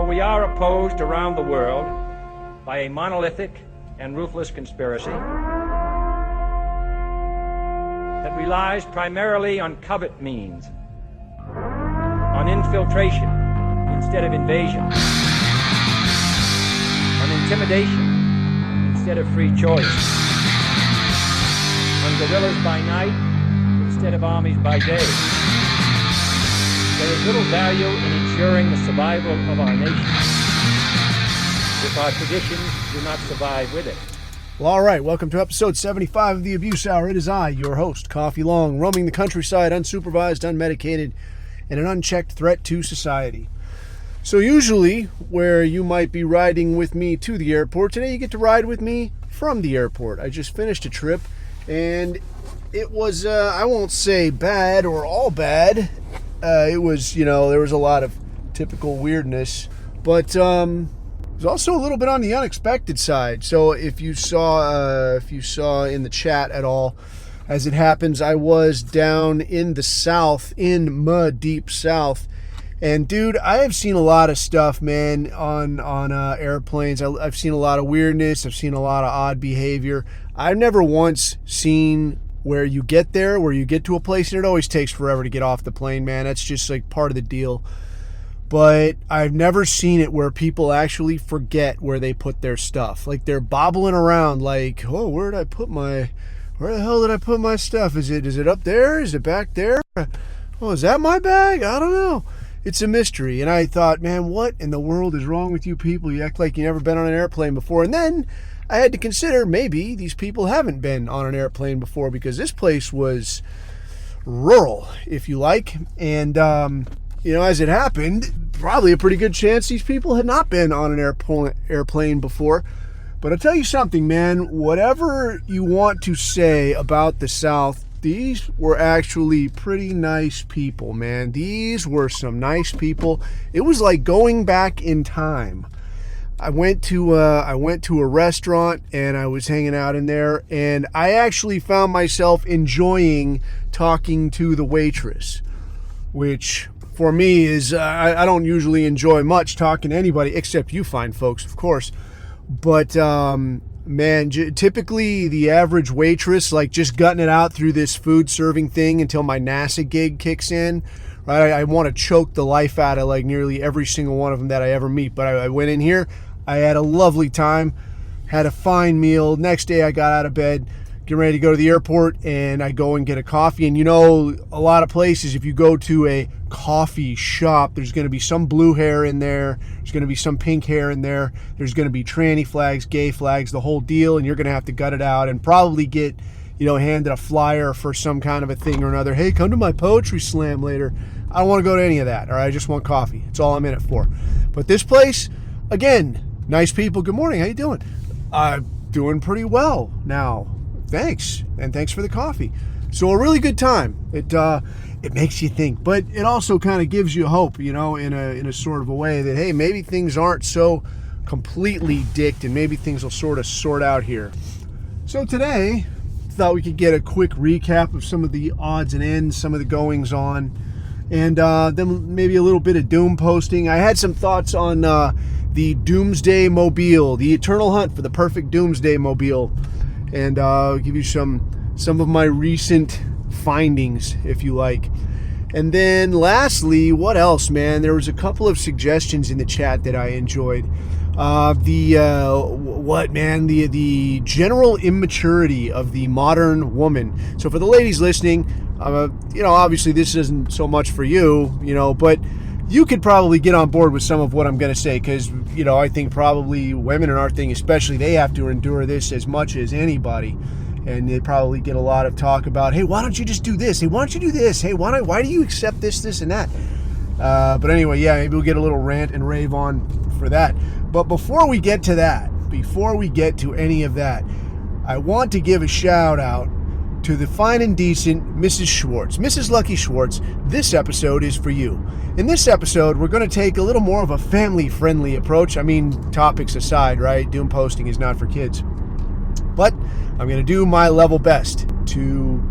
we are opposed around the world by a monolithic and ruthless conspiracy that relies primarily on covert means, on infiltration instead of invasion, on intimidation instead of free choice, on guerrillas by night instead of armies by day. There is little value in ensuring the survival of our nation if our traditions do not survive with it. Well, all right, welcome to episode 75 of the Abuse Hour. It is I, your host, Coffee Long, roaming the countryside, unsupervised, unmedicated, and an unchecked threat to society. So usually, where you might be riding with me to the airport, today you get to ride with me from the airport. I just finished a trip, and it was, I won't say bad or all bad. It was, there was a lot of typical weirdness, but it was also a little bit on the unexpected side. So if you saw in the chat at all, as it happens, I was down in the South, in deep South, and dude, I have seen a lot of stuff, man, on airplanes. I've seen a lot of weirdness. I've seen a lot of odd behavior. I've never once seen where you get to a place and it always takes forever to get off the plane, man. That's just like part of the deal. But I've never seen it where people actually forget where they put their stuff. Like they're bobbling around like, oh, where the hell did I put my stuff? Is it up there? Is it back there? Oh, is that my bag? I don't know. It's a mystery. And I thought, man, what in the world is wrong with you people? You act like you've never been on an airplane before. And then I had to consider maybe these people haven't been on an airplane before, because this place was rural, if you like. And, as it happened, probably a pretty good chance these people had not been on an airplane before. But I'll tell you something, man, whatever you want to say about the South, these were actually pretty nice people, man. These were some nice people. It was like going back in time. I went to a restaurant and I was hanging out in there, and I actually found myself enjoying talking to the waitress, which for me is, I don't usually enjoy much talking to anybody except you fine folks, of course. But man, typically the average waitress, like just gutting it out through this food serving thing until my NASA gig kicks in. Right? I want to choke the life out of like nearly every single one of them that I ever meet. But I went in here. I had a lovely time, had a fine meal. Next day I got out of bed, getting ready to go to the airport, and I go and get a coffee. And a lot of places, if you go to a coffee shop, there's going to be some blue hair in there, there's going to be some pink hair in there, there's going to be tranny flags, gay flags, the whole deal, and you're going to have to gut it out and probably get, handed a flyer for some kind of a thing or another. Hey, come to my poetry slam later. I don't want to go to any of that, all right? I just want coffee. That's all I'm in it for. But this place, again, nice people. Good morning. How you doing? Doing pretty well now. Thanks. And thanks for the coffee. So a really good time. It makes you think, but it also kind of gives you hope, in a sort of a way that, hey, maybe things aren't so completely dicked and maybe things will sort of sort out here. So today, thought we could get a quick recap of some of the odds and ends, some of the goings on, and then maybe a little bit of doom posting. I had some thoughts on the Doomsday Mobile, the eternal hunt for the perfect Doomsday Mobile, and I'll give you some of my recent findings, if you like. And then lastly, what else, man? There was a couple of suggestions in the chat that I enjoyed. The general immaturity of the modern woman. So for the ladies listening, obviously this isn't so much for you, but you could probably get on board with some of what I'm going to say, because, I think probably women in our thing especially, they have to endure this as much as anybody. And they probably get a lot of talk about, hey, why don't you just do this? Hey, why don't you do this? Hey, why do you accept this, and that? But anyway, yeah, maybe we'll get a little rant and rave on for that. But before we get to any of that, I want to give a shout out to the fine and decent Mrs. Schwartz. Mrs. Lucky Schwartz, this episode is for you. In this episode, we're going to take a little more of a family-friendly approach. I mean, topics aside, right? Doom posting is not for kids. But I'm going to do my level best to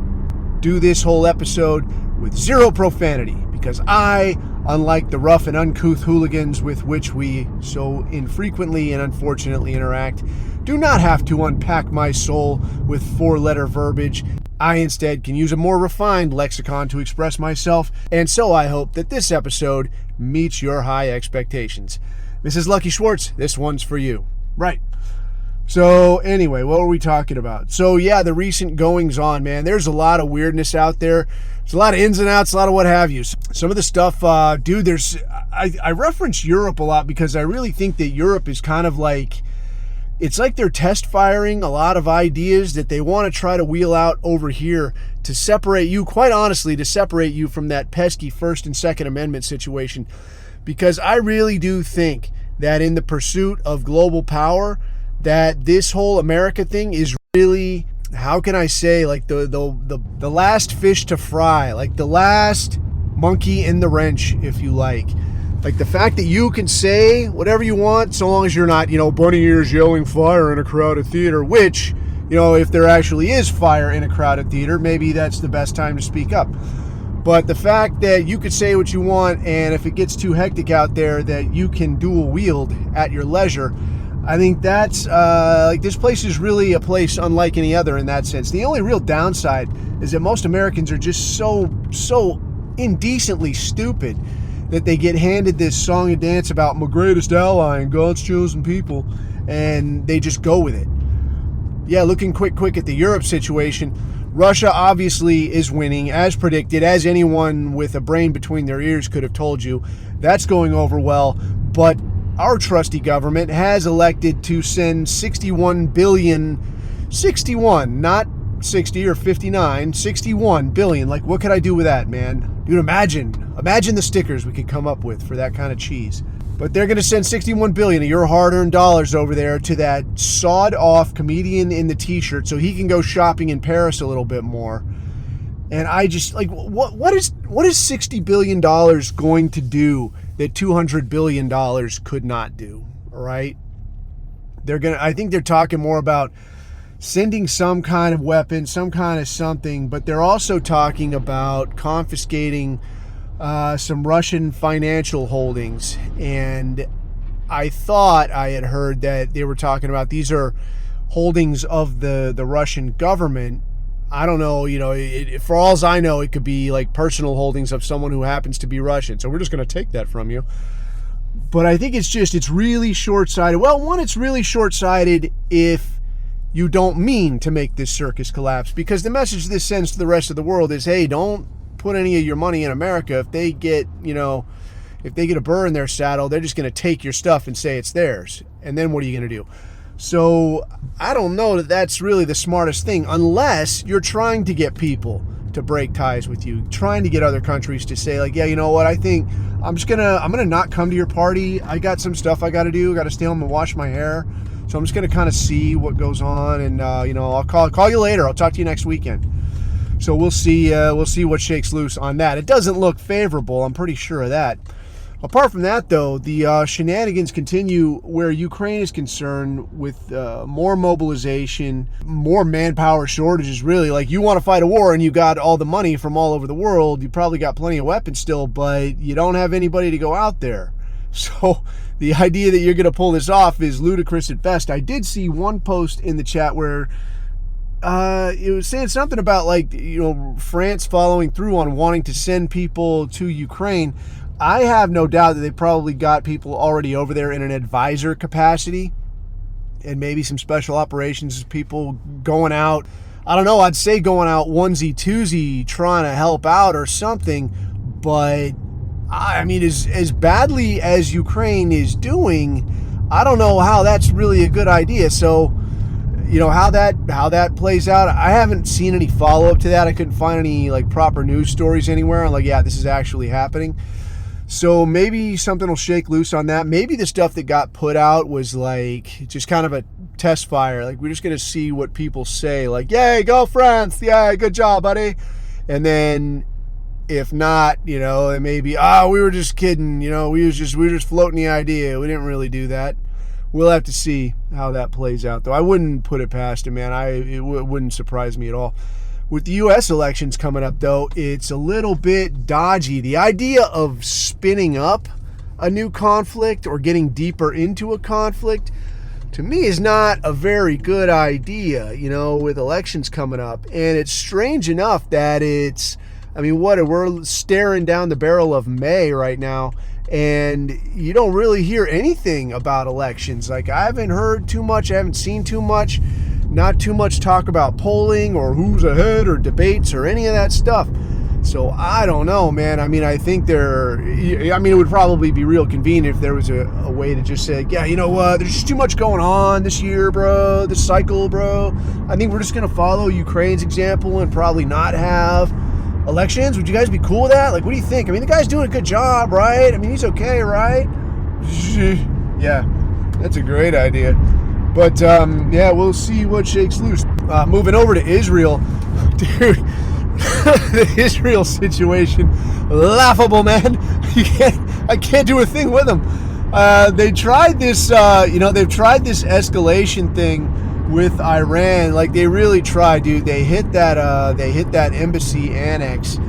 do this whole episode with zero profanity, because I unlike the rough and uncouth hooligans with which we so infrequently and unfortunately interact, do not have to unpack my soul with four-letter verbiage. I instead can use a more refined lexicon to express myself, and so I hope that this episode meets your high expectations. Mrs. Lucky Schwartz, this one's for you. Right. So anyway, what were we talking about? So yeah, the recent goings on, man. There's a lot of weirdness out there. There's a lot of ins and outs, a lot of what have you. Some of the stuff, dude, I reference Europe a lot because I really think that Europe is kind of like, it's like they're test firing a lot of ideas that they want to try to wheel out over here to separate you, quite honestly, to separate you from that pesky First and Second Amendment situation. Because I really do think that in the pursuit of global power, that this whole America thing is really, how can I say, like the last fish to fry, like the last monkey in the wrench, if you like. Like the fact that you can say whatever you want so long as you're not, bunny ears yelling fire in a crowded theater, which, if there actually is fire in a crowded theater, maybe that's the best time to speak up. But the fact that you could say what you want, and if it gets too hectic out there, that you can dual wield at your leisure, I think that's, this place is really a place unlike any other in that sense. The only real downside is that most Americans are just so indecently stupid that they get handed this song and dance about my greatest ally and God's chosen people, and they just go with it. Yeah, looking quick at the Europe situation, Russia obviously is winning, as predicted, as anyone with a brain between their ears could have told you. That's going over well, but our trusty government has elected to send 61 billion, 61, not 60 or 59, 61 billion. Like, what could I do with that, man? Dude, imagine the stickers we could come up with for that kind of cheese. But they're going to send 61 billion of your hard-earned dollars over there to that sawed-off comedian in the t-shirt so he can go shopping in Paris a little bit more. And I just, like, what is $60 billion going to do that $200 billion could not do, all right? I think they're talking more about sending some kind of weapon, some kind of something, but they're also talking about confiscating some Russian financial holdings. And I thought I had heard that they were talking about these are holdings of the Russian government. I don't know, for all I know, it could be like personal holdings of someone who happens to be Russian. So we're just going to take that from you. But I think it's really short-sighted. Well, one, it's really short-sighted if you don't mean to make this circus collapse, because the message this sends to the rest of the world is, hey, don't put any of your money in America. If they get a burr in their saddle, they're just going to take your stuff and say it's theirs. And then what are you going to do? So I don't know that that's really the smartest thing, unless you're trying to get people to break ties with you, trying to get other countries to say, like, yeah, you know what, I think I'm gonna not come to your party. I got some stuff I got to do. I got to stay home and wash my hair. So I'm just going to kind of see what goes on, and I'll call you later. I'll talk to you next weekend. So we'll see what shakes loose on that. It doesn't look favorable, I'm pretty sure of that. Apart from that, though, the shenanigans continue where Ukraine is concerned, with more mobilization, more manpower shortages, really. Like, you want to fight a war and you got all the money from all over the world. You probably got plenty of weapons still, but you don't have anybody to go out there. So the idea that you're going to pull this off is ludicrous at best. I did see one post in the chat where it was saying something about, like, France following through on wanting to send people to Ukraine. I have no doubt that they probably got people already over there in an advisor capacity, and maybe some special operations people going out. I don't know, I'd say going out onesie twosie trying to help out or something. But I mean, as badly as Ukraine is doing, I don't know how that's really a good idea. So, how that plays out, I haven't seen any follow-up to that. I couldn't find any, like, proper news stories anywhere. I'm like, yeah, this is actually happening. So maybe something will shake loose on that. Maybe the stuff that got put out was, like, just kind of a test fire. Like, we're just going to see what people say. Like, yay, go France. Yeah, good job, buddy. And then if not, it may be, we were just kidding. We were just floating the idea. We didn't really do that. We'll have to see how that plays out, though. I wouldn't put it past him, man. It wouldn't surprise me at all. With the U.S. elections coming up, though, it's a little bit dodgy. The idea of spinning up a new conflict or getting deeper into a conflict, to me, is not a very good idea, with elections coming up. And it's strange enough that we're staring down the barrel of May right now, and you don't really hear anything about elections. Like, I haven't heard too much, I haven't seen too much. Not too much talk about polling or who's ahead or debates or any of that stuff. So I don't know, man. I think it would probably be real convenient if there was a way to just say, yeah, you know what, there's just too much going on this year, bro, this cycle, bro. I think we're just going to follow Ukraine's example and probably not have elections. Would you guys be cool with that? Like, what do you think? The guy's doing a good job, right? He's okay, right? Yeah, that's a great idea. But, we'll see what shakes loose. Moving over to Israel. Dude, the Israel situation, laughable, man. I can't do a thing with them. They tried this, they've tried this escalation thing with Iran. Like, they really tried, dude. They hit that embassy annex.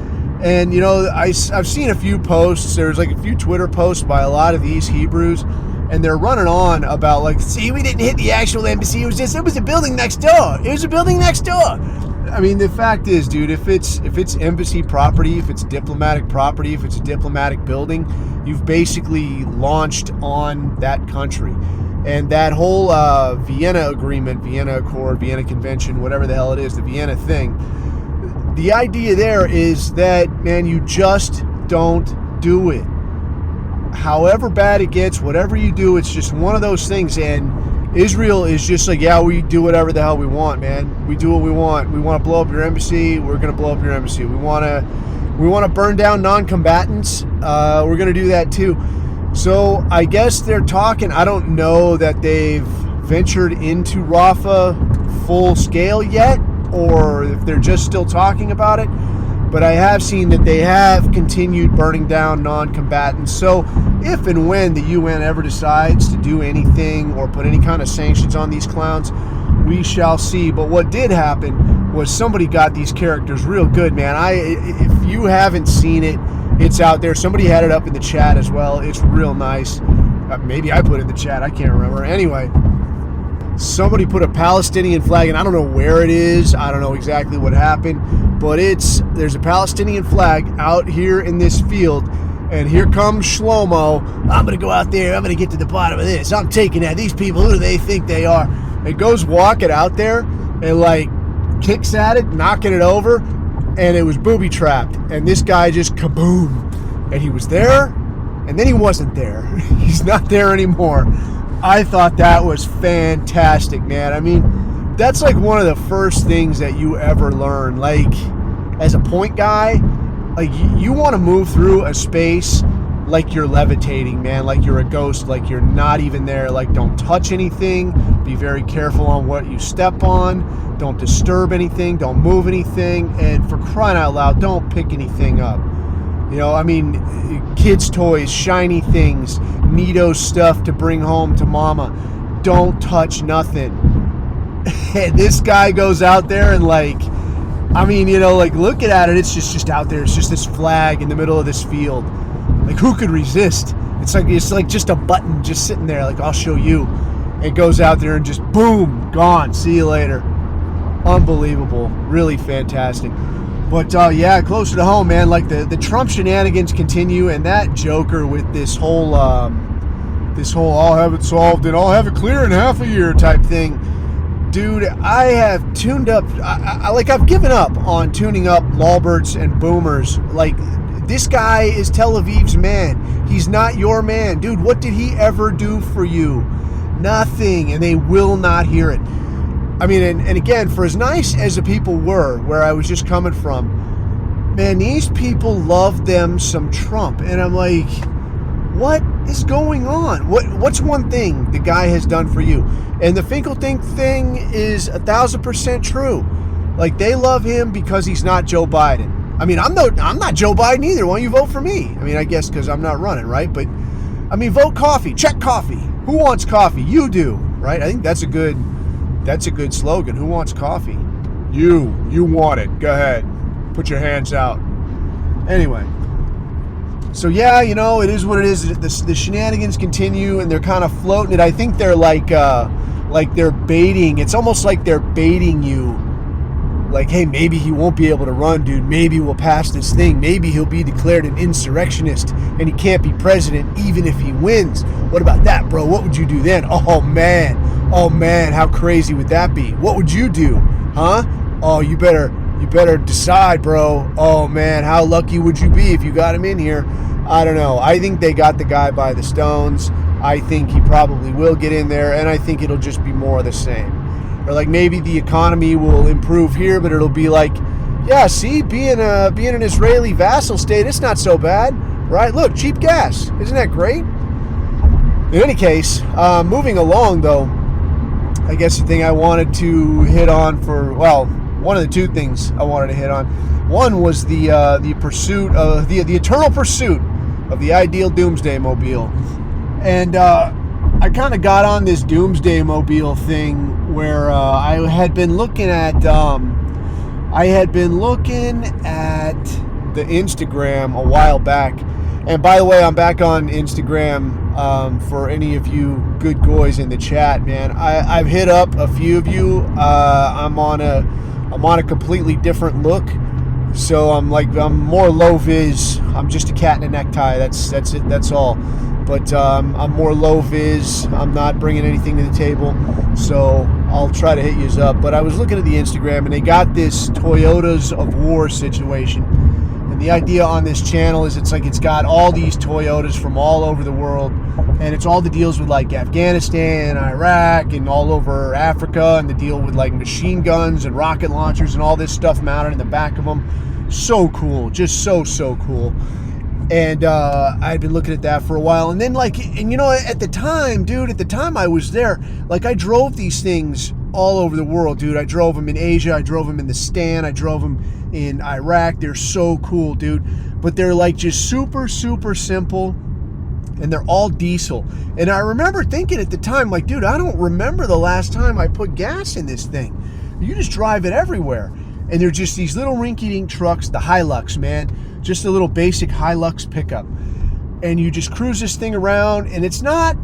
And, I've seen a few posts. There's like a few Twitter posts by a lot of these Hebrews. And they're running on about, like, see, we didn't hit the actual embassy. It was a building next door. It was a building next door. The fact is, dude, if it's embassy property, if it's diplomatic property, if it's a diplomatic building, you've basically launched on that country. And that whole Vienna Agreement, Vienna Accord, Vienna Convention, whatever the hell it is, the Vienna thing, the idea there is that, man, you just don't do it. However bad it gets, whatever you do, it's just one of those things. And Israel is just like, yeah, we do whatever the hell we want, man. We do what we want. We want to blow up your embassy. We're going to blow up your embassy. We want to burn down non-combatants. We're going to do that too. So I guess they're talking. I don't know that they've ventured into Rafah full scale yet, or if they're just still talking about it. But I have seen that they have continued burning down non-combatants. So if and when the UN ever decides to do anything or put any kind of sanctions on these clowns, we shall see. But what did happen was somebody got these characters real good, man. If you haven't seen it, it's out there. Somebody had it up in the chat as well. It's real nice. Maybe I put it in the chat. I can't remember. Anyway, somebody put a Palestinian flag, and I don't know where it is. I don't know exactly what happened. But there's a Palestinian flag out here in this field, and here comes Shlomo. I'm going to go out there. I'm going to get to the bottom of this. I'm taking that. These people, who do they think they are? And goes walking out there and, like, kicks at it, knocking it over, and it was booby-trapped. And this guy just kaboom. And he was there, and then he wasn't there. He's not there anymore. I thought that was fantastic, man. That's like one of the first things that you ever learn. Like, as a point guy, like, you want to move through a space like you're levitating, man, like you're a ghost, like you're not even there. Like, don't touch anything. Be very careful on what you step on. Don't disturb anything. Don't move anything. And for crying out loud, don't pick anything up. Kids' toys, shiny things, neato stuff to bring home to mama. Don't touch nothing. And this guy goes out there and, looking at it, it's just out there. It's just this flag in the middle of this field. Like, who could resist? It's like just a button just sitting there. Like, I'll show you. It goes out there and just boom, gone. See you later. Unbelievable. Really fantastic. But, closer to home, man, like the Trump shenanigans continue, and that Joker with this whole I'll have it solved and I'll have it clear in half a year type thing. Dude, I have tuned up, I've given up on tuning up lawbirds and boomers. Like, this guy is Tel Aviv's man. He's not your man. Dude, what did he ever do for you? Nothing, and they will not hear it. And again, for as nice as the people were, where I was just coming from, man, these people love them some Trump. And I'm like, what is going on? What's one thing the guy has done for you? And the Finkelstein thing is 1,000% true. Like, they love him because he's not Joe Biden. I'm not Joe Biden either. Why don't you vote for me? I guess because I'm not running, right? But, vote coffee. Check coffee. Who wants coffee? You do, right? I think that's a good slogan. Who wants coffee? You want it. Go ahead. Put your hands out. Anyway. So yeah, it is what it is. The shenanigans continue, and they're kind of floating it. I think they're like they're baiting. It's almost like they're baiting you. Like, hey, maybe he won't be able to run, dude. Maybe we'll pass this thing. Maybe he'll be declared an insurrectionist, and he can't be president even if he wins. What about that, bro? What would you do then? Oh man, how crazy would that be? What would you do, huh? Oh, you better decide, bro. Oh man, how lucky would you be if you got him in here? I don't know. I think they got the guy by the stones. I think he probably will get in there, and I think it'll just be more of the same. Or like maybe the economy will improve here, but it'll be like, yeah, see, being an Israeli vassal state, it's not so bad, right? Look, cheap gas. Isn't that great? In any case, moving along though, I guess the thing I wanted to hit on one of the two things I wanted to hit on. One was the pursuit of the eternal pursuit of the ideal Doomsday Mobile. And I kind of got on this Doomsday Mobile thing where I had been looking at the Instagram a while back. And by the way, I'm back on Instagram for any of you good goys in the chat, man. I've hit up a few of you. I'm on a completely different look. So I'm more low vis. I'm just a cat in a necktie. That's it. That's all. But I'm more low vis. I'm not bringing anything to the table. So I'll try to hit you up. But I was looking at the Instagram, and they got this Toyotas of War situation. And the idea on this channel is it's got all these Toyotas from all over the world. And it's all the deals with like Afghanistan, Iraq, and all over Africa. And the deal with like machine guns and rocket launchers and all this stuff mounted in the back of them. So cool. Just so cool. And I'd been looking at that for a while. And then at the time I was there, I drove these things all over the world, dude. I drove them in Asia. I drove them in the Stan. I drove them in Iraq. They're so cool, dude. But they're just super, super simple. And they're all diesel. And I remember thinking at the time, dude, I don't remember the last time I put gas in this thing. You just drive it everywhere. And they're just these little rinky-dink trucks, the Hilux, man. Just a little basic Hilux pickup. And you just cruise this thing around, and it's not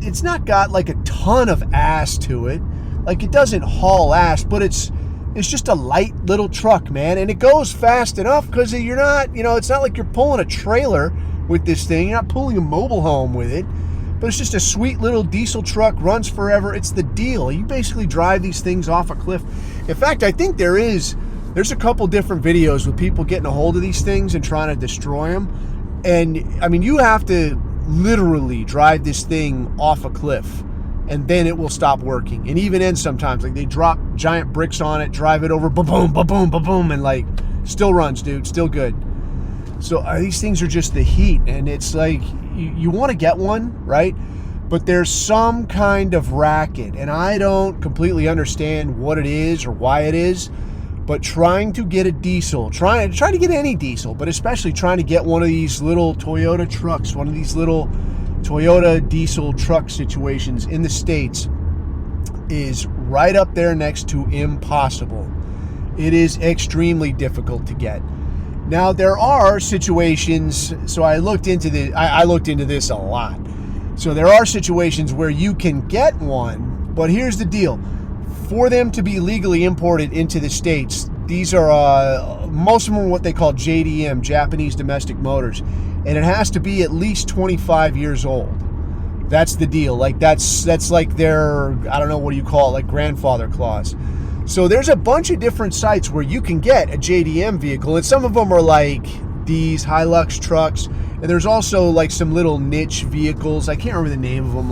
got a ton of ass to it. It doesn't haul ass, but it's just a light little truck, man. And it goes fast enough because you're not, it's not like you're pulling a trailer with this thing. You're not pulling a mobile home with it. But it's just a sweet little diesel truck, runs forever. It's the deal. You basically drive these things off a cliff. In fact, I think there's a couple different videos with people getting a hold of these things and trying to destroy them. And, I mean, you have to literally drive this thing off a cliff, and then it will stop working. And even then sometimes, they drop giant bricks on it, drive it over, ba-boom, ba-boom, ba-boom, and, still runs, dude, still good. So these things are just the heat, and it's you want to get one, right? But there's some kind of racket, and I don't completely understand what it is or why it is. But trying to get a diesel, trying to get any diesel, but especially trying to get one of these little Toyota trucks, one of these little Toyota diesel truck situations in the States is right up there next to impossible. It is extremely difficult to get. Now, there are situations, so I looked into this a lot. So there are situations where you can get one, but here's the deal. For them to be legally imported into the States, these are, most of them are what they call JDM, Japanese Domestic Motors. And it has to be at least 25 years old. That's the deal. That's like their, I don't know, what do you call it, grandfather clause. So there's a bunch of different sites where you can get a JDM vehicle. And some of them are these Hilux trucks. And there's also some little niche vehicles. I can't remember the name of them,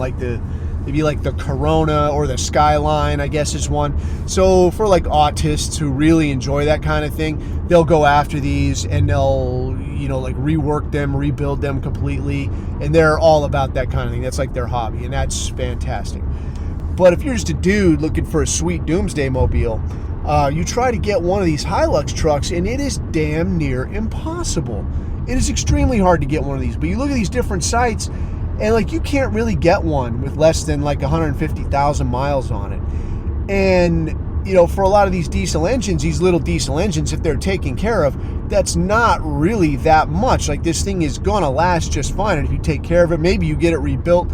maybe the Corona or the Skyline, I guess is one. So for autists who really enjoy that kind of thing, they'll go after these and they'll, rework them, rebuild them completely. And they're all about that kind of thing. That's their hobby, and that's fantastic. But if you're just a dude looking for a sweet Doomsday Mobile, you try to get one of these Hilux trucks, and it is damn near impossible. It is extremely hard to get one of these. But you look at these different sites, and you can't really get one with less than 150,000 miles on it. And for a lot of these diesel engines, these little diesel engines, if they're taken care of, that's not really that much. Like, this thing is gonna last just fine, and if you take care of it, maybe you get it rebuilt,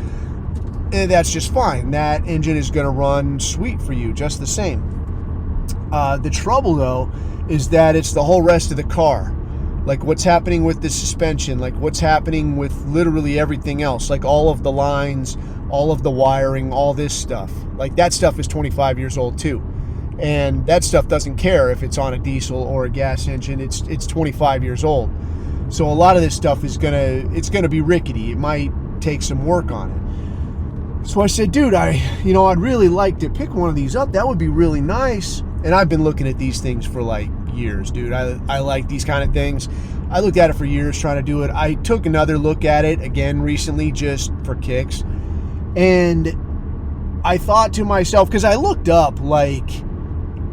and that's just fine. That engine is gonna run sweet for you just the same. The trouble, though, is that it's the whole rest of the car. Like, what's happening with the suspension, like what's happening with literally everything else, like all of the lines, all of the wiring, all this stuff. Like, that stuff is 25 years old too. And that stuff doesn't care if it's on a diesel or a gas engine. It's 25 years old. So a lot of this stuff is gonna be rickety. It might take some work on it. So I said, dude, I'd really like to pick one of these up. That would be really nice. And I've been looking at these things for like years, dude. I like these kind of things. I looked at it for years trying to do it. I took another look at it again recently just for kicks. And I thought to myself, because I looked up, like,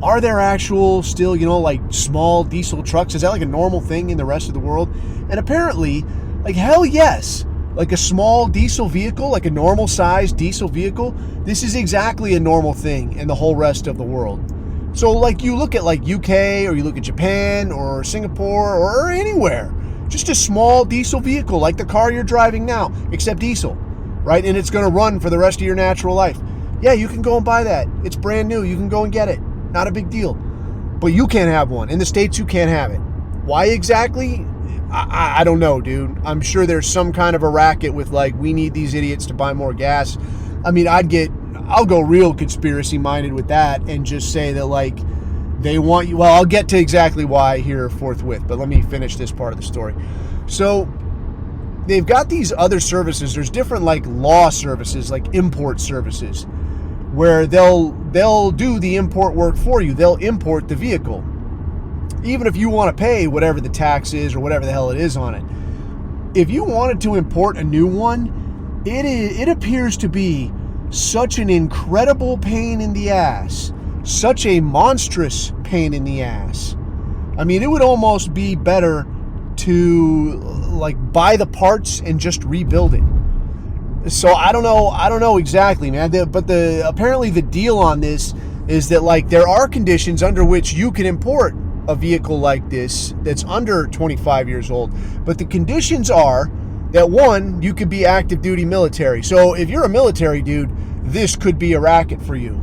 are there actual still, like small diesel trucks? Is that like a normal thing in the rest of the world? And apparently, like, hell yes. Like a small diesel vehicle, like a normal sized diesel vehicle, this is exactly a normal thing in the whole rest of the world. So like, you look at like UK, or you look at Japan or Singapore or anywhere, just a small diesel vehicle like the car you're driving now, except diesel, right? And it's going to run for the rest of your natural life. Yeah, you can go and buy that. It's brand new. You can go and get it. Not a big deal. But you can't have one. In the States, you can't have it. Why exactly? I don't know, dude. I'm sure there's some kind of a racket with like, we need these idiots to buy more gas. I mean, I'll go real conspiracy minded with that and just say that like, they want you. Well, I'll get to exactly why here forthwith, but let me finish this part of the story. So they've got these other services. There's different like law services, like import services, where they'll do the import work for you. They'll import the vehicle, even if you want to pay whatever the tax is or whatever the hell it is on it. If you wanted to import a new one, it appears to be such an incredible pain in the ass, such a monstrous pain in the ass. I mean, it would almost be better to like buy the parts and just rebuild it. So I don't know exactly, man. But apparently the deal on this is that like, there are conditions under which you can import a vehicle like this that's under 25 years old. But the conditions are that, one, you could be active duty military. So if you're a military dude, this could be a racket for you.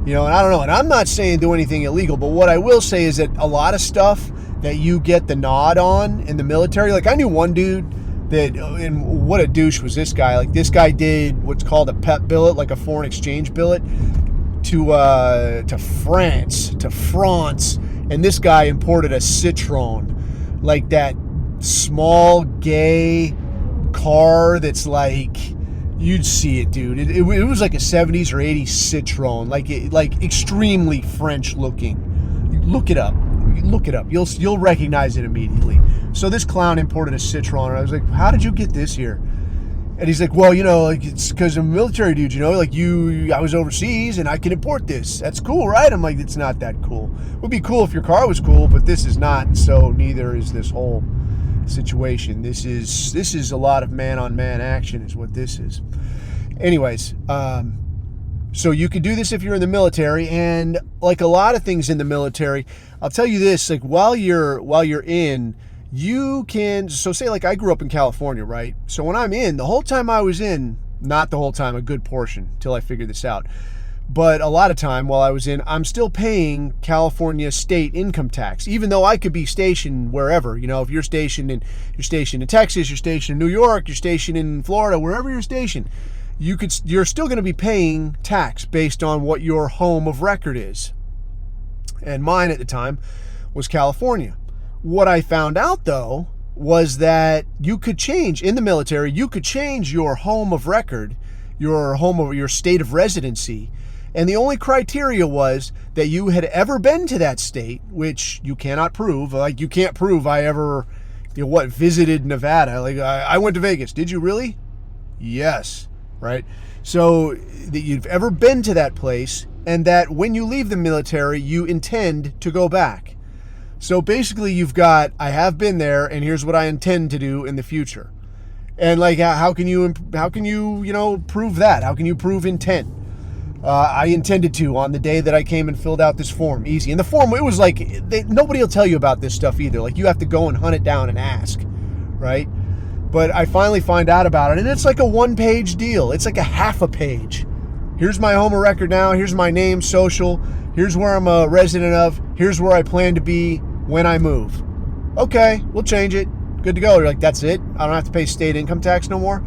And I don't know. And I'm not saying do anything illegal, but what I will say is that a lot of stuff that you get the nod on in the military, like I knew one dude that, and what a douche was this guy. Like, this guy did what's called a PEP billet, like a foreign exchange billet, to France. And this guy imported a Citroen, like that small gay car that's like, you'd see it, dude. It was like a 70s or 80s Citroen, like extremely French looking. Look it up. You'll recognize it immediately. So this clown imported a Citroen, and I was like, how did you get this here? And he's like, well, like, it's because I'm a military dude, like I was overseas and I can import this. That's cool, right? I'm like, it's not that cool. It would be cool if your car was cool, but this is not. So neither is this whole situation. This is a lot of man-on-man action is what this is. Anyways, so you can do this if you're in the military, and like a lot of things in the military, I'll tell you this, like while you're in, you can, so say like I grew up in California, right? So when I'm in, the whole time I was in, not the whole time, a good portion till I figured this out, but a lot of time while I was in, I'm still paying California state income tax, even though I could be stationed wherever. If you're stationed in Texas, you're stationed in New York, you're stationed in Florida, wherever you're stationed, you're still going to be paying tax based on what your home of record is. And mine at the time was California. What I found out, though, was that you could change, in the military, you could change your home of record, your state of residency, and the only criteria was that you had ever been to that state, which you cannot prove. Like, you can't prove I ever, visited Nevada. Like, I went to Vegas. Did you really? Yes, right? So that you've ever been to that place, and that when you leave the military, you intend to go back. So basically you've got, I have been there, and here's what I intend to do in the future. And like, how can you prove that? How can you prove intent? I intended to on the day that I came and filled out this form. Easy. And the form, it was like, nobody will tell you about this stuff either. Like, you have to go and hunt it down and ask, right? But I finally find out about it, and it's like a one-page deal. It's like a half a page. Here's my home record now. Here's my name, social. Here's where I'm a resident of. Here's where I plan to be when I move. Okay, we'll change it. Good to go. You're like, that's it? I don't have to pay state income tax no more?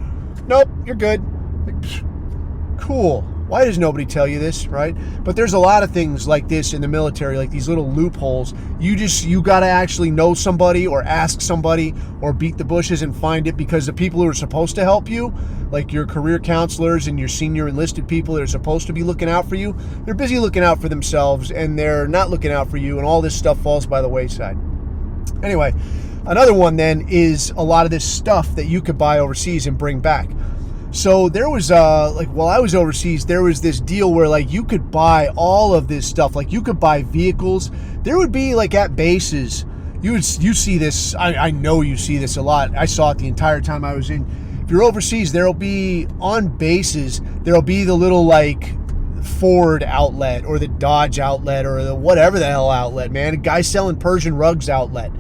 Nope, you're good. Like, cool. Why does nobody tell you this, right? But there's a lot of things like this in the military, like these little loopholes. You got to actually know somebody or ask somebody or beat the bushes and find it, because the people who are supposed to help you, like your career counselors and your senior enlisted people that are supposed to be looking out for you, they're busy looking out for themselves, and they're not looking out for you, and all this stuff falls by the wayside. Anyway, another one then is a lot of this stuff that you could buy overseas and bring back. So there was, like, while I was overseas, there was this deal where, like, you could buy all of this stuff. Like, you could buy vehicles. There would be, like, at bases, you see this, I know you see this a lot. I saw it the entire time I was in. If you're overseas, there'll be, on bases, there'll be the little, like, Ford outlet or the Dodge outlet or the whatever the hell outlet, man. A guy selling Persian rugs outlet.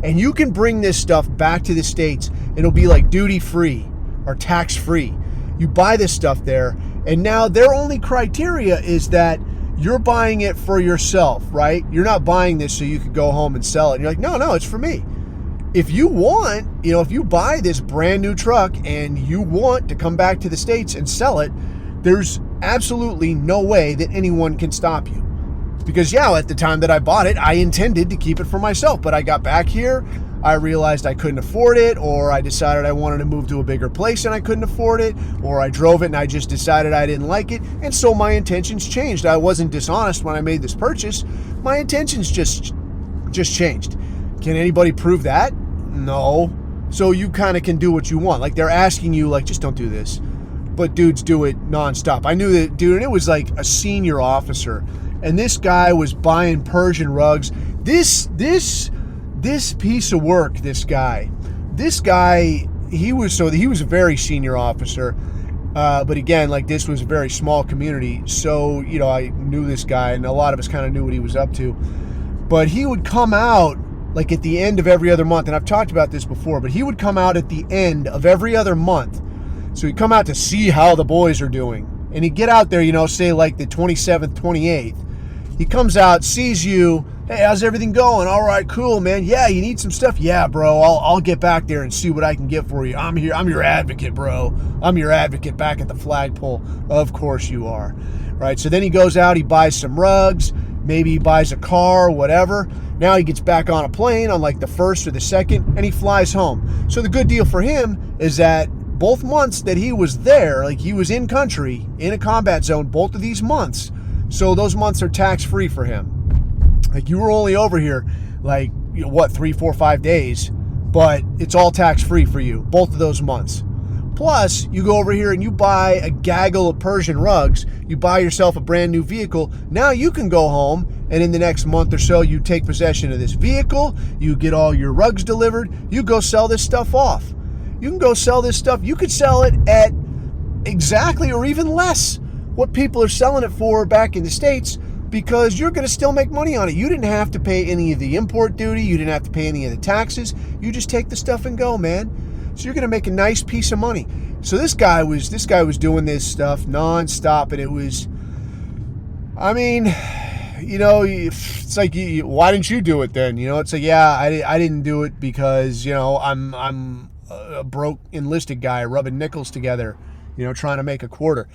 And you can bring this stuff back to the States. It'll be, like, duty-free or tax-free. You buy this stuff there, and now their only criteria is that you're buying it for yourself, right? You're not buying this so you could go home and sell it. And you're like, no, it's for me. If you want, if you buy this brand new truck and you want to come back to the States and sell it, there's absolutely no way that anyone can stop you. Because, at the time that I bought it, I intended to keep it for myself, but I got back here, I realized I couldn't afford it, or I decided I wanted to move to a bigger place and I couldn't afford it, or I drove it and I just decided I didn't like it, and so my intentions changed. I wasn't dishonest when I made this purchase. My intentions just changed. Can anybody prove that? No. So you kind of can do what you want. Like, they're asking you, like, just don't do this. But dudes do it nonstop. I knew that, dude, and it was like a senior officer, and this guy was buying Persian rugs. This piece of work, this guy, he was a very senior officer, but again, like, this was a very small community, so, I knew this guy, and a lot of us kind of knew what he was up to, but he would come out, like, at the end of every other month, and I've talked about this before, but he would come out at the end of every other month, so he'd come out to see how the boys are doing, and he'd get out there, say, like, the 27th, 28th, he comes out, sees you. Hey, how's everything going? All right, cool, man. Yeah, you need some stuff? Yeah, bro, I'll get back there and see what I can get for you. I'm here. I'm your advocate, bro. I'm your advocate back at the flagpole. Of course you are. Right, so then he goes out, he buys some rugs, maybe he buys a car, whatever. Now he gets back on a plane on, like, the 1st or the 2nd, and he flies home. So the good deal for him is that both months that he was there, like, he was in country, in a combat zone, both of these months, so those months are tax-free for him. Like, you were only over here, like, 3, 4, 5 days, but it's all tax-free for you, both of those months. Plus, you go over here and you buy a gaggle of Persian rugs, you buy yourself a brand new vehicle, now you can go home, and in the next month or so, you take possession of this vehicle, you get all your rugs delivered, you go sell this stuff off. You can go sell this stuff, you could sell it at exactly or even less what people are selling it for back in the States, because you're going to still make money on it. You didn't have to pay any of the import duty. You didn't have to pay any of the taxes. You just take the stuff and go, man. So you're going to make a nice piece of money. So this guy was doing this stuff nonstop, and it was, I mean, it's like, why didn't you do it then? It's like, I didn't do it because, I'm a broke enlisted guy rubbing nickels together, trying to make a quarter.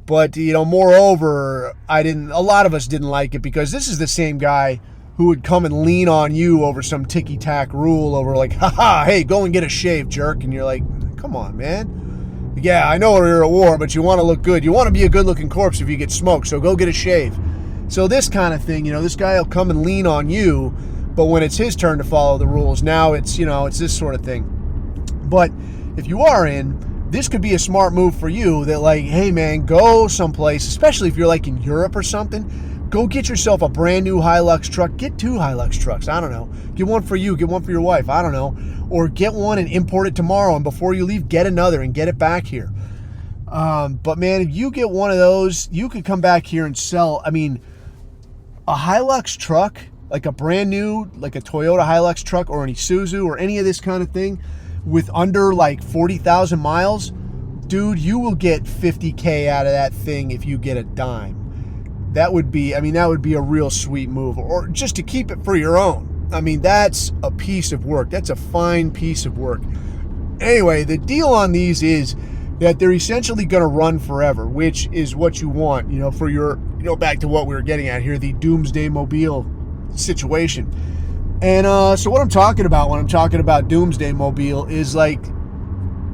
But, moreover, a lot of us didn't like it, because this is the same guy who would come and lean on you over some ticky-tack rule over, like, haha, hey, go and get a shave, jerk. And you're like, come on, man. Yeah, I know we're at war, but you want to look good. You want to be a good-looking corpse if you get smoked, so go get a shave. So this kind of thing, this guy will come and lean on you, but when it's his turn to follow the rules, now it's, it's this sort of thing. But if you are in, this could be a smart move for you, that, like, hey, man, go someplace, especially if you're, like, in Europe or something, go get yourself a brand new Hilux truck. Get 2 Hilux trucks. I don't know. Get one for you. Get one for your wife. I don't know. Or get one and import it tomorrow, and before you leave, get another and get it back here. But man, if you get one of those, you could come back here and sell. I mean, a Hilux truck, like a brand new, like a Toyota Hilux truck or an Isuzu or any of this kind of thing with under like 40,000 miles, dude, you will get 50K out of that thing if you get a dime. That would be a real sweet move, or just to keep it for your own. I mean, that's a piece of work. That's a fine piece of work. Anyway, the deal on these is that they're essentially going to run forever, which is what you want, for your, back to what we were getting at here, the Doomsday Mobile situation. And so what I'm talking about when I'm talking about Doomsday Mobile is like,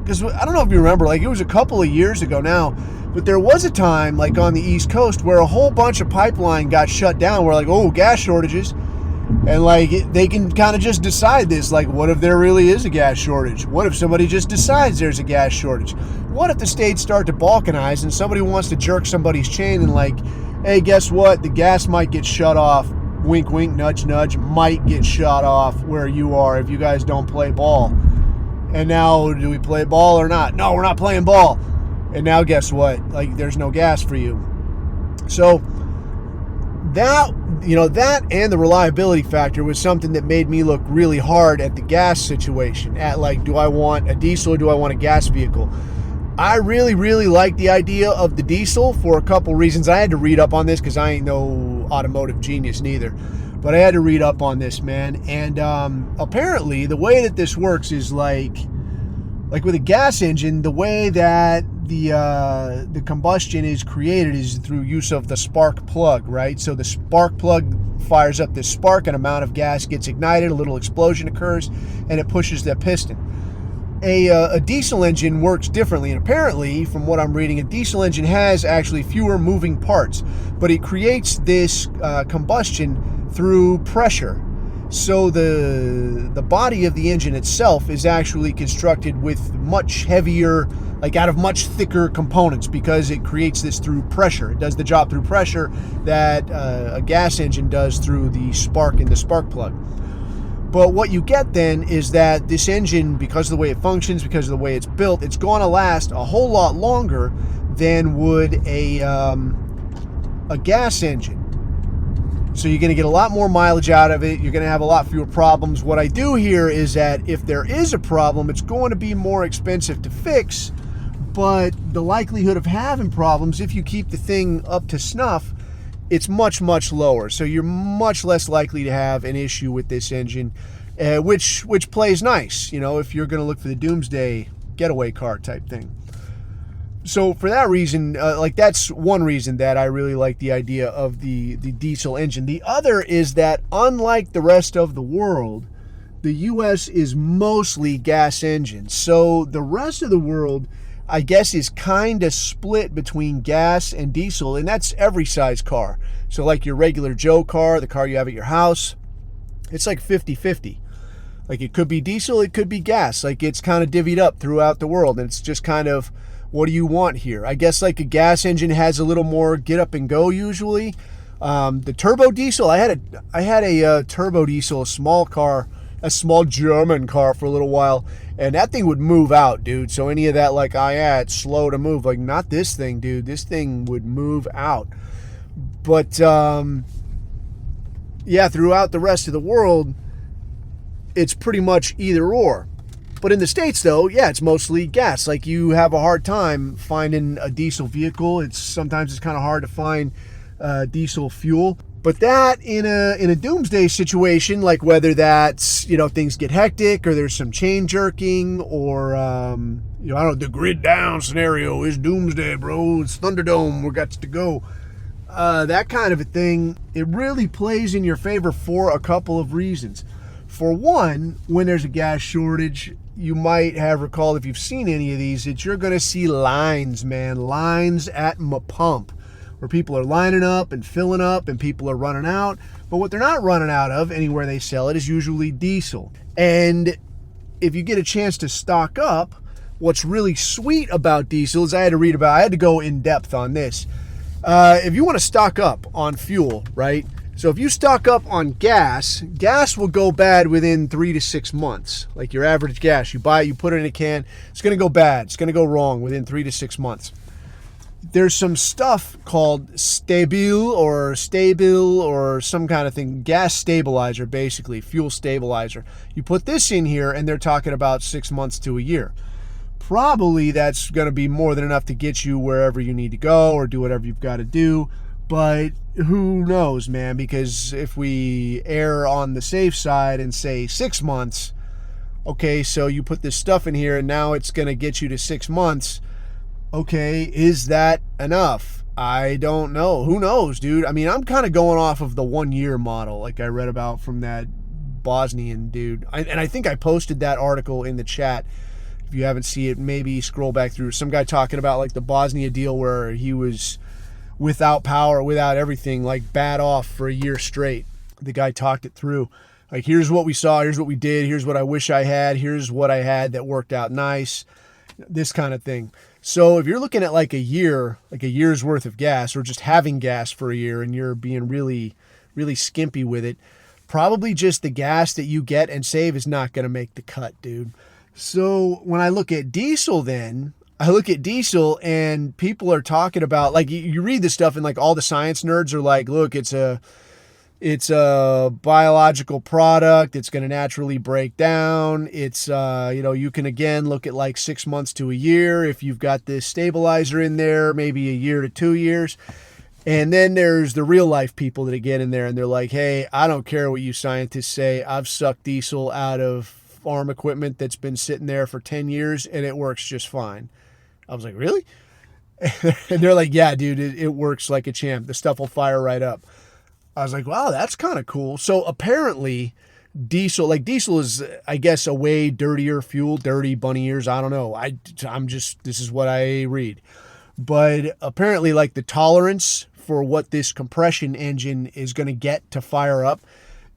because I don't know if you remember, like it was a couple of years ago now, but there was a time like on the East Coast where a whole bunch of pipeline got shut down. We're like, oh, gas shortages. And like they can kind of just decide this, like what if there really is a gas shortage? What if somebody just decides there's a gas shortage? What if the states start to balkanize and somebody wants to jerk somebody's chain and like, hey, guess what? The gas might get shut off. Wink, wink, nudge, nudge, might get shut off where you are if you guys don't play ball. And now, do we play ball or not? No, we're not playing ball. And now guess what? Like, there's no gas for you. So that and the reliability factor was something that made me look really hard at the gas situation. At like, do I want a diesel or do I want a gas vehicle? I really, really like the idea of the diesel for a couple reasons. I had to read up on this because I ain't no automotive genius neither. But I had to read up on this, man. And apparently the way that this works is like with a gas engine, the way that the combustion is created is through use of the spark plug, right? So the spark plug fires up this spark, an amount of gas gets ignited, a little explosion occurs, and it pushes that piston. A diesel engine works differently, and apparently, from what I'm reading, a diesel engine has actually fewer moving parts, but it creates this combustion through pressure. So the body of the engine itself is actually constructed with much heavier, like out of much thicker components, because it creates this through pressure. It does the job through pressure that a gas engine does through the spark in the spark plug. But what you get then is that this engine, because of the way it functions, because of the way it's built, it's going to last a whole lot longer than would a gas engine. So you're going to get a lot more mileage out of it. You're going to have a lot fewer problems. What I do hear is that if there is a problem, it's going to be more expensive to fix, but the likelihood of having problems, if you keep the thing up to snuff, it's much, much lower. So you're much less likely to have an issue with this engine, which plays nice, if you're going to look for the Doomsday getaway car type thing. So for that reason, that's one reason that I really like the idea of the diesel engine. The other is that unlike the rest of the world, the U.S. is mostly gas engines. So the rest of the world, I guess, is kind of split between gas and diesel, and that's every size car. So like your regular Joe car, the car you have at your house, it's like 50-50. Like it could be diesel, it could be gas. Like it's kind of divvied up throughout the world, and it's just kind of, what do you want here? I guess like a gas engine has a little more get up and go usually. The turbo diesel, I had a turbo diesel, a small German car for a little while, and that thing would move out, dude. So any of that, it's slow to move. Like, not this thing, dude. This thing would move out. But, throughout the rest of the world, it's pretty much either or. But in the States, though, it's mostly gas. Like, you have a hard time finding a diesel vehicle. Sometimes it's kind of hard to find diesel fuel. But that in a doomsday situation, like whether that's, things get hectic or there's some chain jerking or, the grid down scenario is doomsday, bro. It's ThunderDome. We're got to go. That kind of a thing, it really plays in your favor for a couple of reasons. For one, when there's a gas shortage, you might have recalled, if you've seen any of these, that you're going to see lines, man. Lines at my pump, where people are lining up and filling up and people are running out. But what they're not running out of anywhere they sell it is usually diesel. And if you get a chance to stock up, what's really sweet about diesel is I had to go in depth on this. If you want to stock up on fuel, right, So if you stock up on gas will go bad within 3 to 6 months. Like your average gas, you buy it, you put it in a can, it's going to go bad. It's going to go wrong within 3 to 6 months. There's some stuff called stable or some kind of thing, gas stabilizer, basically, fuel stabilizer. You put this in here and they're talking about 6 months to a year. Probably that's going to be more than enough to get you wherever you need to go or do whatever you've got to do. But who knows, man, because if we err on the safe side and say 6 months, okay, so you put this stuff in here and now it's going to get you to 6 months. Okay, is that enough? I don't know. Who knows, dude? I mean, I'm kind of going off of the 1 year model like I read about from that Bosnian dude. And I think I posted that article in the chat. If you haven't seen it, maybe scroll back through. Some guy talking about like the Bosnia deal where he was without power, without everything, like bad off for a year straight. The guy talked it through. Like, here's what we saw, here's what we did, here's what I wish I had, here's what I had that worked out nice, this kind of thing. So if you're looking at like a year's worth of gas, or just having gas for a year and you're being really, really skimpy with it, probably just the gas that you get and save is not going to make the cut, dude. So when I look at diesel then, I look at diesel and people are talking about, like, you read this stuff and like all the science nerds are like, look, it's a biological product. It's going to naturally break down. It's, you can again look at like 6 months to a year. If you've got this stabilizer in there, maybe a year to 2 years. And then there's the real life people that get in there and they're like, hey, I don't care what you scientists say. I've sucked diesel out of farm equipment that's been sitting there for 10 years and it works just fine. I was like, really? And they're like, yeah, dude, it works like a champ. The stuff will fire right up. I was like, wow, that's kind of cool. So apparently diesel is, I guess, a way dirtier fuel, dirty bunny ears. I don't know. This is what I read. But apparently like the tolerance for what this compression engine is going to get to fire up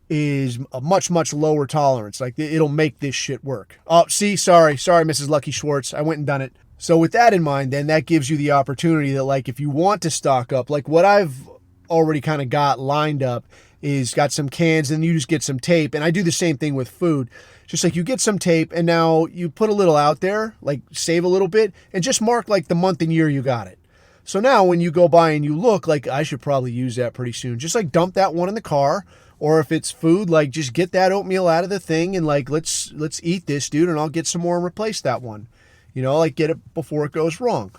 is a much, much lower tolerance. Like, it'll make this shit work. Oh, see, sorry, Mrs. Lucky Schwartz. I went and done it. So with that in mind, then that gives you the opportunity that, like, if you want to stock up, like what I've already kind of got lined up is got some cans and you just get some tape. And I do the same thing with food. Just like you get some tape and now you put a little out there, like save a little bit and just mark like the month and year you got it. So now when you go by and you look, like, I should probably use that pretty soon. Just like dump that one in the car. Or if it's food, like just get that oatmeal out of the thing and like, let's eat this, dude, and I'll get some more and replace that one. Like get it before it goes wrong.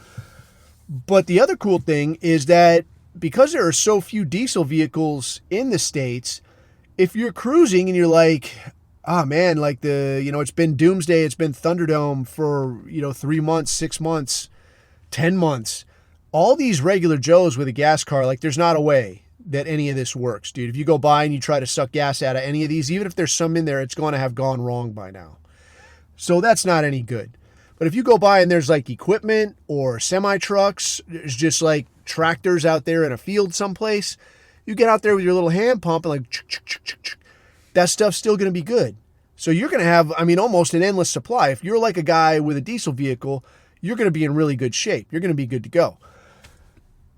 But the other cool thing is that because there are so few diesel vehicles in the States, if you're cruising and you're like, oh man, like it's been Doomsday, it's been Thunderdome for, 3 months, 6 months, 10 months, all these regular Joes with a gas car, like there's not a way that any of this works, dude. If you go by and you try to suck gas out of any of these, even if there's some in there, it's going to have gone wrong by now. So that's not any good. But if you go by and there's like equipment or semi-trucks, there's just like tractors out there in a field someplace, you get out there with your little hand pump and like, that stuff's still going to be good. So you're going to have, almost an endless supply. If you're like a guy with a diesel vehicle, you're going to be in really good shape. You're going to be good to go.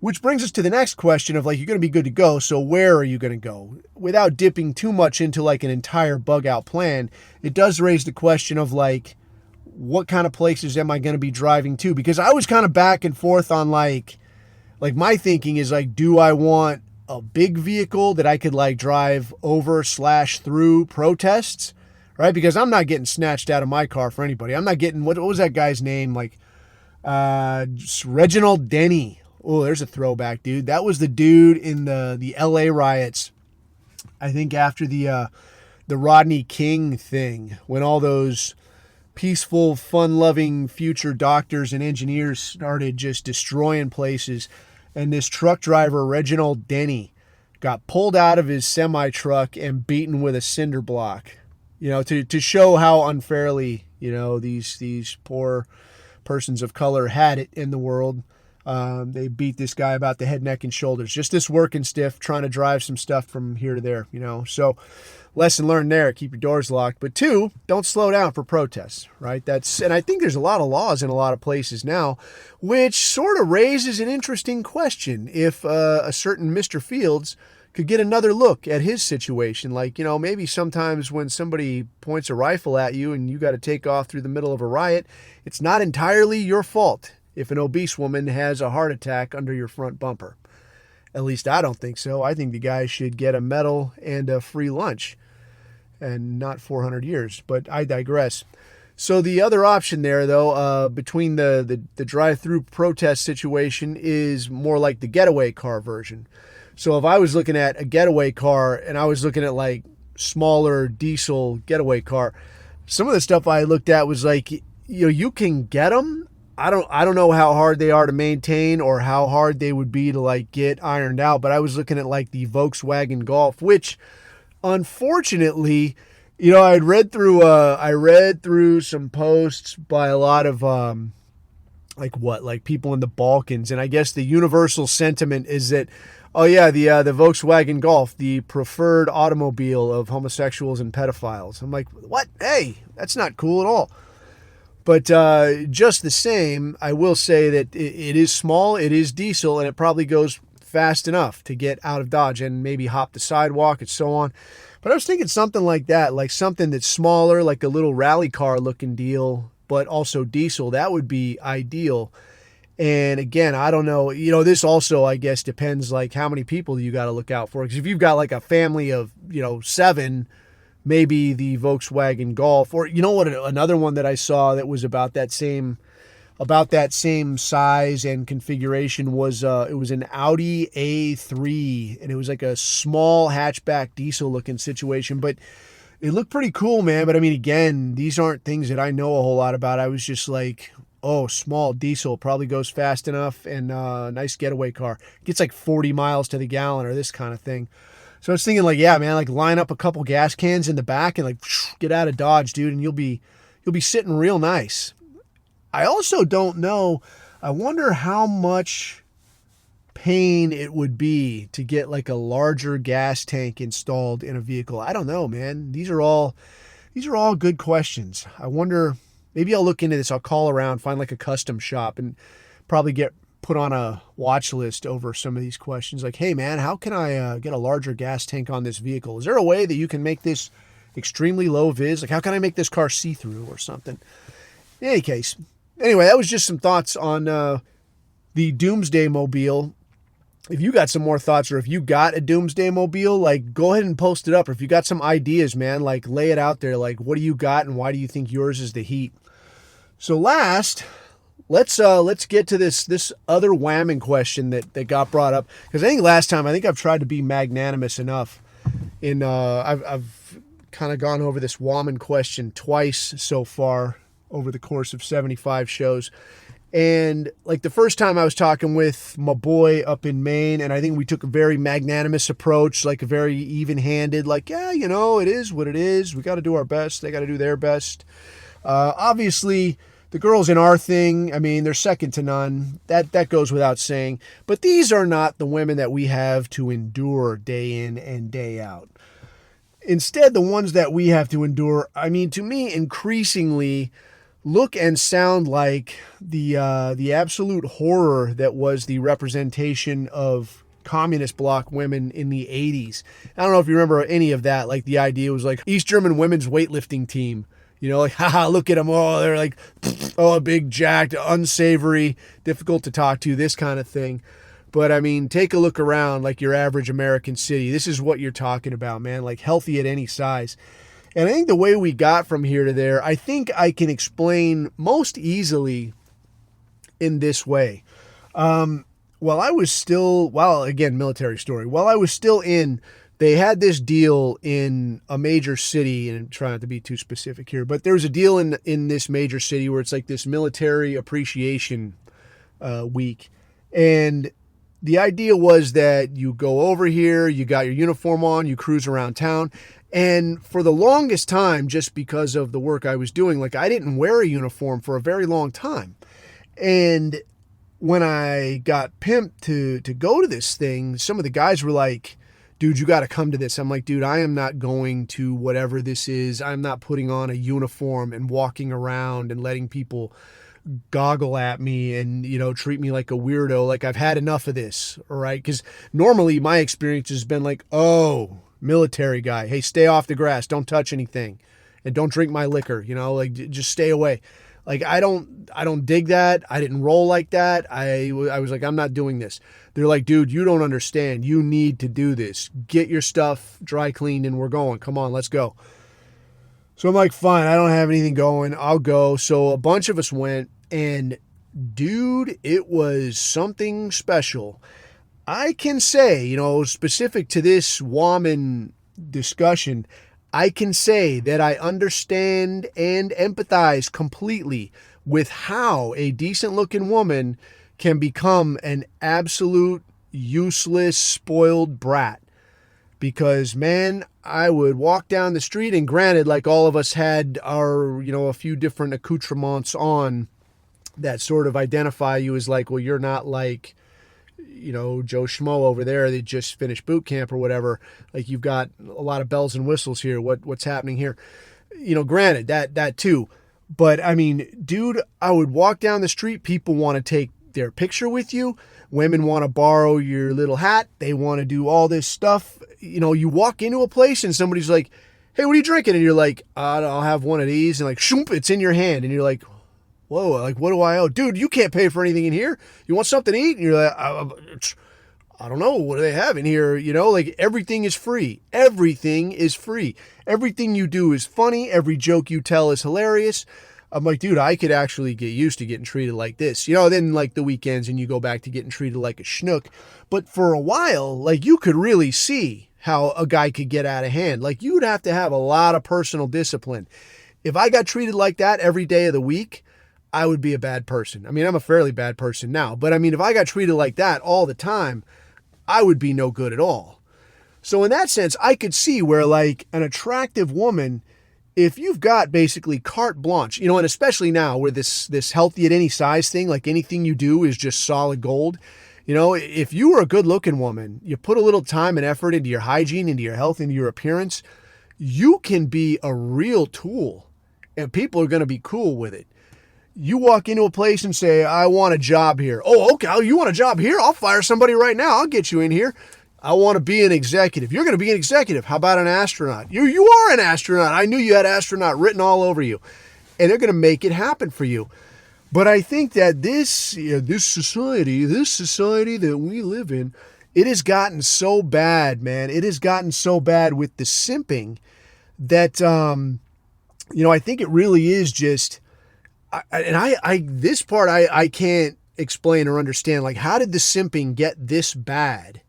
Which brings us to the next question of like, you're going to be good to go. So where are you going to go? Without dipping too much into like an entire bug out plan, it does raise the question of like, what kind of places am I going to be driving to? Because I was kind of back and forth on like my thinking is like, do I want a big vehicle that I could like drive over / through protests, right? Because I'm not getting snatched out of my car for anybody. I'm not getting, what was that guy's name? Like, Reginald Denny. Oh, there's a throwback, dude. That was the dude in the LA riots. I think after the Rodney King thing, when all those peaceful, fun-loving future doctors and engineers started just destroying places. And this truck driver, Reginald Denny, got pulled out of his semi-truck and beaten with a cinder block, to show how unfairly, these poor persons of color had it in the world. They beat this guy about the head, neck, and shoulders. Just this working stiff, trying to drive some stuff from here to there, So lesson learned there, keep your doors locked. But 2, don't slow down for protests, right? And I think there's a lot of laws in a lot of places now, which sort of raises an interesting question. If a certain Mr. Fields could get another look at his situation. Like, maybe sometimes when somebody points a rifle at you and you got to take off through the middle of a riot, it's not entirely your fault if an obese woman has a heart attack under your front bumper. At least I don't think so. I think the guy should get a medal and a free lunch and not 400 years, but I digress. So the other option there, though, between the drive-through protest situation is more like the getaway car version. So if I was looking at a getaway car and I was looking at like smaller diesel getaway car, some of the stuff I looked at was like, you can get them. I don't know how hard they are to maintain or how hard they would be to like get ironed out. But I was looking at like the Volkswagen Golf, which unfortunately, I read through some posts by a lot of like people in the Balkans, and I guess the universal sentiment is that, oh yeah, the Volkswagen Golf, the preferred automobile of homosexuals and pedophiles. I'm like, what? Hey, that's not cool at all. But just the same, I will say that it is small, it is diesel, and it probably goes fast enough to get out of Dodge and maybe hop the sidewalk and so on. But I was thinking something like that, like something that's smaller, like a little rally car looking deal, but also diesel. That would be ideal. And again, I don't know, this also, I guess, depends like how many people you got to look out for. Because if you've got like a family of, 7, maybe the Volkswagen Golf, or another one that I saw that was about that same size and configuration was it was an Audi A3, and it was like a small hatchback diesel looking situation, but it looked pretty cool, man. But I mean, again, these aren't things that I know a whole lot about. I was just like, oh, small diesel, probably goes fast enough, and nice getaway car. Gets like 40 miles to the gallon or this kind of thing. So I was thinking like, yeah, man, like line up a couple gas cans in the back and like get out of Dodge, dude, and you'll be sitting real nice. I also don't know. I wonder how much pain it would be to get like a larger gas tank installed in a vehicle. I don't know, man. These are all good questions. I wonder, maybe I'll look into this. I'll call around, find like a custom shop, and probably get put on a watch list over some of these questions. Like, hey man, how can I get a larger gas tank on this vehicle? Is there a way that you can make this extremely low vis? Like, how can I make this car see-through or something? In any case, anyway, that was just some thoughts on the Doomsday Mobile. If you got some more thoughts, or if you got a Doomsday Mobile, like, go ahead and post it up. Or if you got some ideas, man, like, lay it out there. Like, what do you got and why do you think yours is the heat? So last, let's get to this other whamming question that got brought up. Because I think last time, I've tried to be magnanimous enough. I've kind of gone over this whamming question twice so far over the course of 75 shows. And like the first time I was talking with my boy up in Maine, and I think we took a very magnanimous approach, like a very even-handed, like, yeah, it is what it is. We got to do our best. They got to do their best. Obviously, the girls in our thing, I mean, they're second to none. That goes without saying. But these are not the women that we have to endure day in and day out. Instead, the ones that we have to endure, I mean, to me, increasingly look and sound like the absolute horror that was the representation of communist bloc women in the 80s. I don't know if you remember any of that. Like, the idea was like East German women's weightlifting team. Like, haha, look at them. Oh, they're like, oh, big, jacked, unsavory, difficult to talk to, this kind of thing. But, I mean, take a look around like your average American city. This is what you're talking about, man. Like, healthy at any size. And I think the way we got from here to there, I think I can explain most easily in this way. Again, military story. While I was still in, they had this deal in a major city, and I'm trying not to be too specific here, but there was a deal in this major city where it's like this military appreciation week. And the idea was that you go over here, you got your uniform on, you cruise around town. And for the longest time, just because of the work I was doing, like, I didn't wear a uniform for a very long time. And when I got pimped to go to this thing, some of the guys were like, dude, you got to come to this. I'm like, dude, I am not going to whatever this is. I'm not putting on a uniform and walking around and letting people goggle at me and, treat me like a weirdo. Like, I've had enough of this. All right. Because normally my experience has been like, oh, military guy. Hey, stay off the grass. Don't touch anything. And don't drink my liquor. Like, just stay away. Like, I don't dig that. I didn't roll like that. I was like, I'm not doing this. They're like, dude, you don't understand. You need to do this. Get your stuff dry cleaned and we're going. Come on, let's go. So I'm like, fine, I don't have anything going. I'll go. So a bunch of us went, and dude, it was something special. I can say, specific to this woman discussion, I can say that I understand and empathize completely with how a decent looking woman can become an absolute useless, spoiled brat. Because, man, I would walk down the street, and granted, like, all of us had our, a few different accoutrements on that sort of identify you as like, well, you're not like, Joe Schmo over there that just finished boot camp or whatever. Like, you've got a lot of bells and whistles here. What's happening here? Granted, that too. But, I mean, dude, I would walk down the street. People want to take their picture with you. Women want to borrow your little hat. They want to do all this stuff. You walk into a place and somebody's like, hey, what are you drinking? And you're like, I'll have one of these. And like, shoomp, it's in your hand. And you're like, whoa, like, what do I owe? Dude, you can't pay for anything in here. You want something to eat? And you're like, I don't know. What do they have in here? Like, everything is free. Everything is free. Everything you do is funny. Every joke you tell is hilarious. I'm like, dude, I could actually get used to getting treated like this. Then like the weekends and you go back to getting treated like a schnook. But for a while, like, you could really see how a guy could get out of hand. Like, you'd have to have a lot of personal discipline. If I got treated like that every day of the week, I would be a bad person. I mean, I'm a fairly bad person now, but I mean, if I got treated like that all the time, I would be no good at all. So in that sense, I could see where, like, an attractive woman, if you've got basically carte blanche, and especially now where this healthy at any size thing, like anything you do is just solid gold. If you were a good looking woman, you put a little time and effort into your hygiene, into your health, into your appearance, you can be a real tool and people are going to be cool with it. You walk into a place and say, I want a job here. Oh, okay. You want a job here? I'll fire somebody right now. I'll get you in here. I want to be an executive. You're going to be an executive. How about an astronaut? You are an astronaut. I knew you had astronaut written all over you. And they're going to make it happen for you. But I think that this society that we live in, it has gotten so bad, man. It has gotten so bad with the simping that, I think it really is just, this part I can't explain or understand. Like, how did the simping get this bad?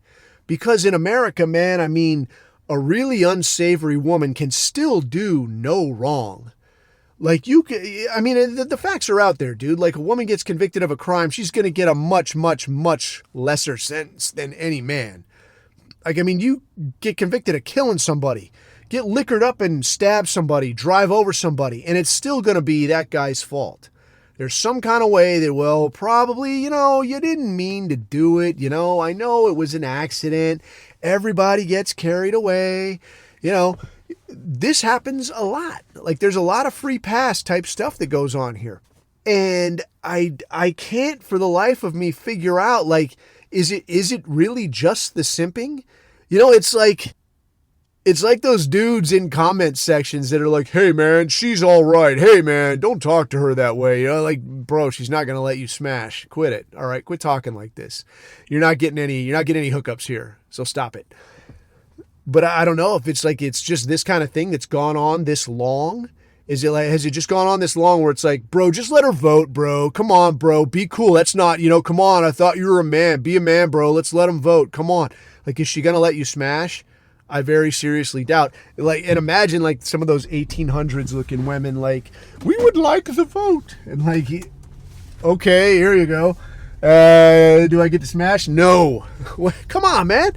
Because in America, man, I mean, a really unsavory woman can still do no wrong. Like, the facts are out there, dude. Like, a woman gets convicted of a crime, she's going to get a much, much, much lesser sentence than any man. Like, I mean, you get convicted of killing somebody, get liquored up and stab somebody, drive over somebody, and it's still going to be that guy's fault. There's some kind of way that, well, probably, you didn't mean to do it. I know it was an accident. Everybody gets carried away. This happens a lot. Like, there's a lot of free pass type stuff that goes on here. And I can't for the life of me figure out, like, is it really just the simping? It's like those dudes in comment sections that are like, hey man, she's all right. Hey man, don't talk to her that way. Like, bro, she's not going to let you smash. Quit it. All right. Quit talking like this. You're not getting any hookups here. So stop it. But I don't know if it's just this kind of thing that's gone on this long. Has it just gone on this long where it's like, bro, just let her vote, bro. Come on, bro. Be cool. That's not, come on. I thought you were a man. Be a man, bro. Let's let him vote. Come on. Like, is she going to let you smash? I very seriously doubt. Like, and imagine like some of those 1800s looking women, like, we would like the vote. And like, okay, here you go. Do I get to smash? No. Come on, man.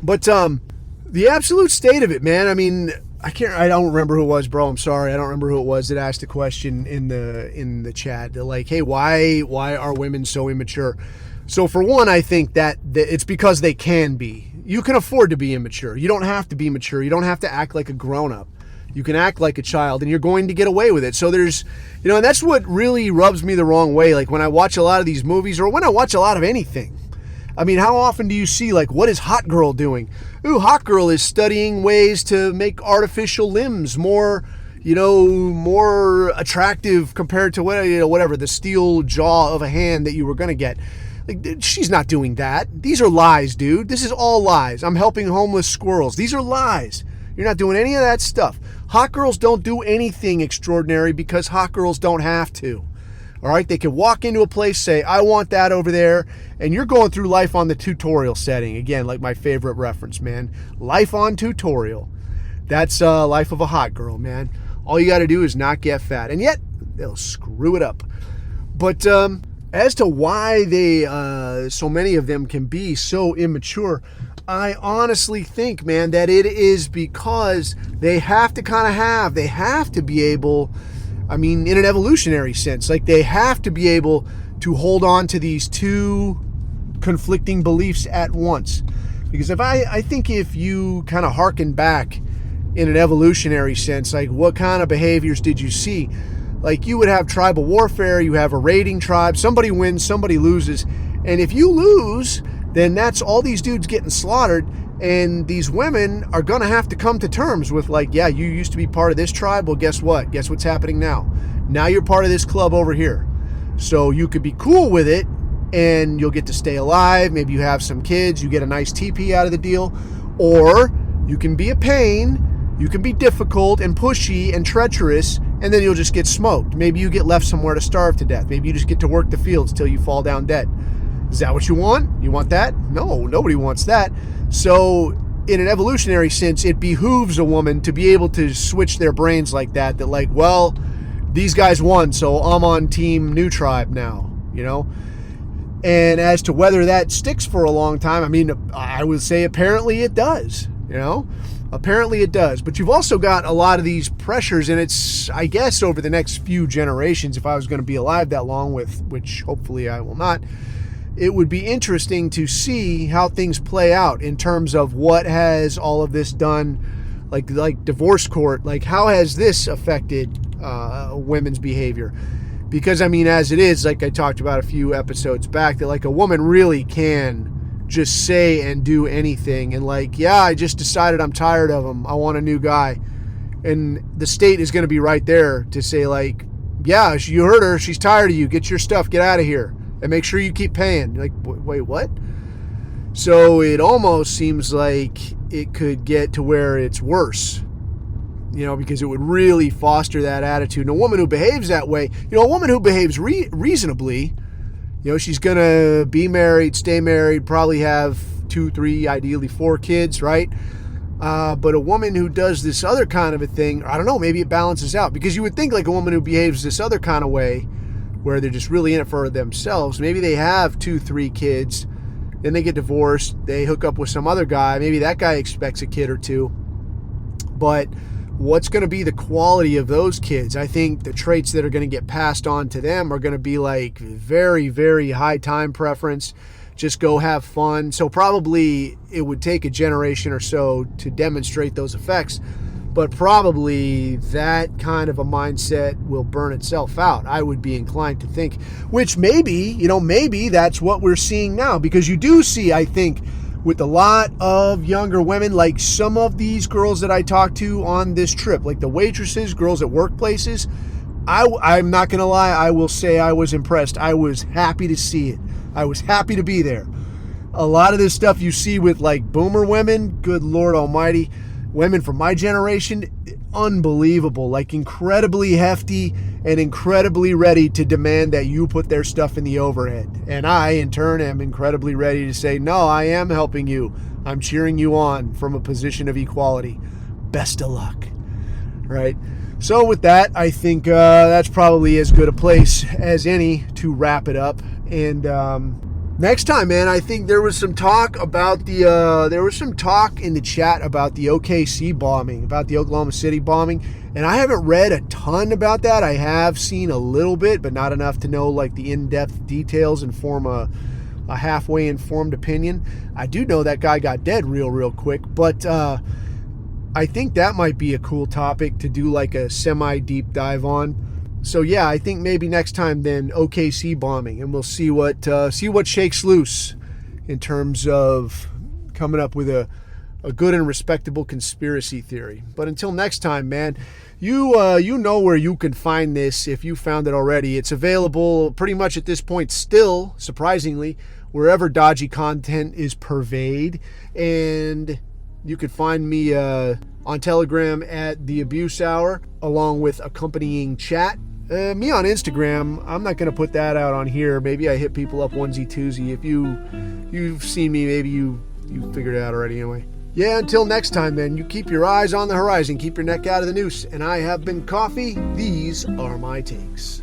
But the absolute state of it, man. I mean, I don't remember who it was, bro. I'm sorry. I don't remember who it was that asked a question in the chat. They're like, hey, why are women so immature? So for one, I think that it's because they can be. You can afford to be immature. You don't have to be mature. You don't have to act like a grown-up. You can act like a child and you're going to get away with it. So there's, and that's what really rubs me the wrong way. Like when I watch a lot of these movies or when I watch a lot of anything. I mean, how often do you see like, what is Hot Girl doing? Ooh, Hot Girl is studying ways to make artificial limbs more, more attractive compared to whatever, the steel jaw of a hand that you were going to get. Like, she's not doing that. These are lies, dude. This is all lies. I'm helping homeless squirrels. These are lies. You're not doing any of that stuff. Hot girls don't do anything extraordinary because hot girls don't have to. All right? They can walk into a place, say, I want that over there, and you're going through life on the tutorial setting. Again, like my favorite reference, man. Life on tutorial. That's life of a hot girl, man. All you got to do is not get fat. And yet, they'll screw it up. But as to why they, so many of them can be so immature, I honestly think, man, that it is because they have to be able, I mean, in an evolutionary sense, like they have to be able to hold on to these two conflicting beliefs at once. Because I think if you kind of hearken back in an evolutionary sense, like what kind of behaviors did you see? Like you would have tribal warfare, you have a raiding tribe, somebody wins, somebody loses. And if you lose, then that's all these dudes getting slaughtered. And these women are going to have to come to terms with like, yeah, you used to be part of this tribe. Well, guess what? Guess what's happening now? Now you're part of this club over here. So you could be cool with it and you'll get to stay alive. Maybe you have some kids, you get a nice teepee out of the deal. Or you can be a pain, you can be difficult and pushy and treacherous, and then you'll just get smoked. Maybe you get left somewhere to starve to death. Maybe you just get to work the fields till you fall down dead. Is that what you want? You want that? No, nobody wants that. So in an evolutionary sense, it behooves a woman to be able to switch their brains like that like, well, these guys won, so I'm on team new tribe now, And as to whether that sticks for a long time, I mean, I would say apparently it does, Apparently it does. But you've also got a lot of these pressures, and it's, I guess, over the next few generations, if I was going to be alive that long, which hopefully I will not, it would be interesting to see how things play out in terms of what has all of this done, like divorce court, like how has this affected women's behavior? Because, I mean, as it is, like I talked about a few episodes back, that like a woman really can just say and do anything. And like, yeah, I just decided I'm tired of him. I want a new guy. And the state is going to be right there to say like, yeah, you heard her. She's tired of you. Get your stuff. Get out of here. And make sure you keep paying. Like, wait, what? So it almost seems like it could get to where it's worse, because it would really foster that attitude. And a woman who behaves that way, a woman who behaves reasonably, she's going to be married, stay married, probably have 2, 3, ideally 4 kids, right? But a woman who does this other kind of a thing, I don't know, maybe it balances out. Because you would think like a woman who behaves this other kind of way, where they're just really in it for themselves, maybe they have 2, 3 kids, then they get divorced, they hook up with some other guy, maybe that guy expects a kid or 2. But what's going to be the quality of those kids? I think the traits that are going to get passed on to them are going to be like very, very high time preference. Just go have fun. So probably it would take a generation or so to demonstrate those effects, but probably that kind of a mindset will burn itself out. I would be inclined to think, which maybe, maybe that's what we're seeing now, because you do see, I think, with a lot of younger women, like some of these girls that I talked to on this trip, like the waitresses, girls at workplaces, I'm not going to lie, I will say I was impressed. I was happy to see it. I was happy to be there. A lot of this stuff you see with like boomer women, good Lord almighty, women from my generation, unbelievable, like incredibly hefty and incredibly ready to demand that you put their stuff in the overhead. And I, in turn, am incredibly ready to say, no, I am helping you. I'm cheering you on from a position of equality. Best of luck. Right? So with that, I think that's probably as good a place as any to wrap it up. And next time, man, I think there was some talk about there was some talk in the chat about the OKC bombing, about the Oklahoma City bombing. And I haven't read a ton about that. I have seen a little bit, but not enough to know like the in-depth details and form a halfway informed opinion. I do know that guy got dead real quick, but I think that might be a cool topic to do like a semi-deep dive on. So yeah, I think maybe next time then OKC bombing, and we'll see what shakes loose in terms of coming up with a good and respectable conspiracy theory. But until next time, man, you know where you can find this if you found it already. It's available pretty much at this point still, surprisingly, wherever dodgy content is purveyed. And you can find me on Telegram at The Abuse Hour, along with accompanying chat. Me on Instagram, I'm not going to put that out on here. Maybe I hit people up onesie-twosie. If you've seen me, maybe you figured it out already anyway. Yeah, until next time, then, you keep your eyes on the horizon, keep your neck out of the noose. And I have been Coffee. These are my takes.